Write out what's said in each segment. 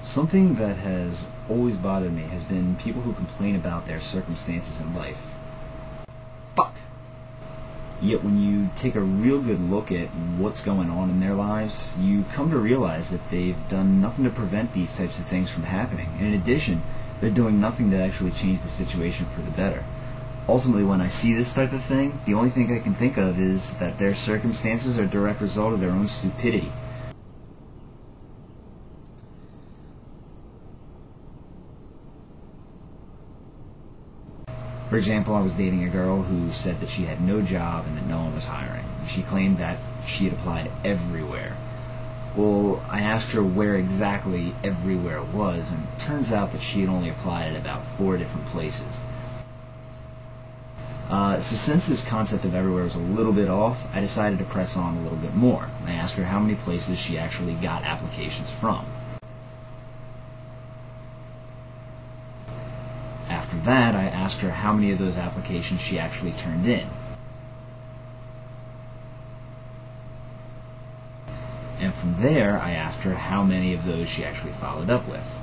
Something that has always bothered me has been people who complain about their circumstances in life. Fuck! Yet when you take a real good look at what's going on in their lives, you come to realize that they've done nothing to prevent these types of things from happening. And in addition, they're doing nothing to actually change the situation for the better. Ultimately, when I see this type of thing, the only thing I can think of is that their circumstances are a direct result of their own stupidity. For example, I was dating a girl who said that she had no job and that no one was hiring. She claimed that she had applied everywhere. Well, I asked her where exactly everywhere was, and it turns out that she had only applied at about 4 different places. So since this concept of everywhere was a little bit off, I decided to press on a little bit more. I asked her how many places she actually got applications from. After that, I asked her how many of those applications she actually turned in. And from there, I asked her how many of those she actually followed up with.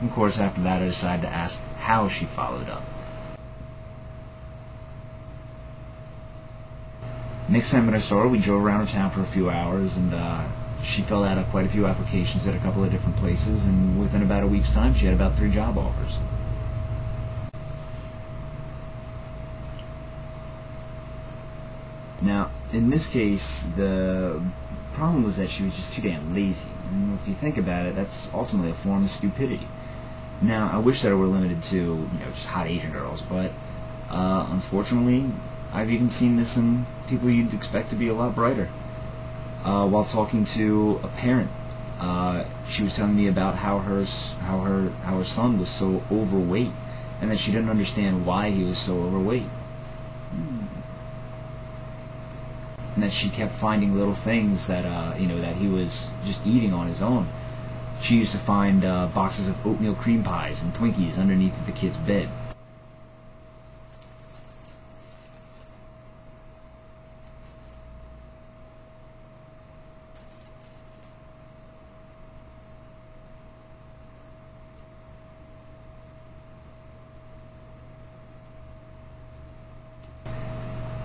Of course, after that, I decided to ask how she followed up. Next time that I saw her, we drove around town for a few hours, and she filled out quite a few applications at a couple of different places, and within about a week's time, she had about 3 job offers. Now, in this case, the problem was that she was just too damn lazy. And if you think about it, that's ultimately a form of stupidity. Now, I wish that it were limited to, just hot Asian girls, but unfortunately, I've even seen this in people you'd expect to be a lot brighter. While talking to a parent, she was telling me about how her son was so overweight, and that she didn't understand why he was so overweight. And that she kept finding little things that that he was just eating on his own. She used to find boxes of oatmeal cream pies and Twinkies underneath the kid's bed.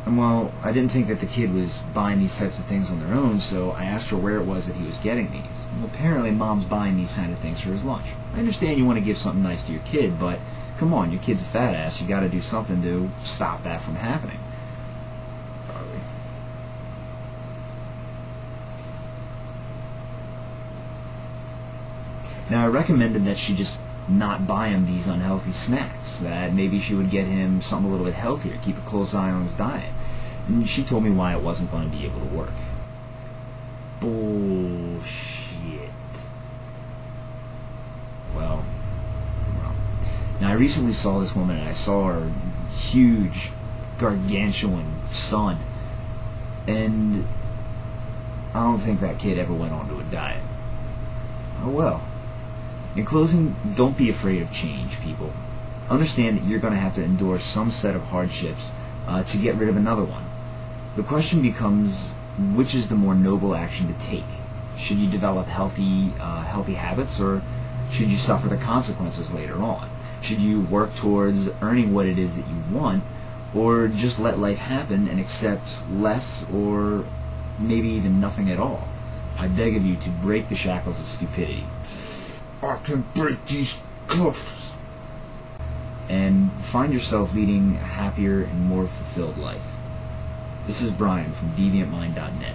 And while I didn't think that the kid was buying these types of things on their own, so I asked her where it was that he was getting these. Well, apparently Mom's buying these kind of things for his lunch. I understand you want to give something nice to your kid, but come on, your kid's a fat ass. You gotta do something to stop that from happening. Probably. Now, I recommended that she just not buy him these unhealthy snacks, that maybe she would get him something a little bit healthier, keep a close eye on his diet. And she told me why it wasn't going to be able to work. Bullshit. Well. Now, I recently saw this woman, and I saw her huge, gargantuan son, and I don't think that kid ever went on to a diet. Oh well. In closing, don't be afraid of change, people. Understand that you're going to have to endure some set of hardships to get rid of another one. The question becomes, which is the more noble action to take? Should you develop healthy habits, or should you suffer the consequences later on? Should you work towards earning what it is that you want, or just let life happen and accept less or maybe even nothing at all? I beg of you to break the shackles of stupidity. I can break these cuffs. And find yourself leading a happier and more fulfilled life. This is Brian from DeviantMind.net.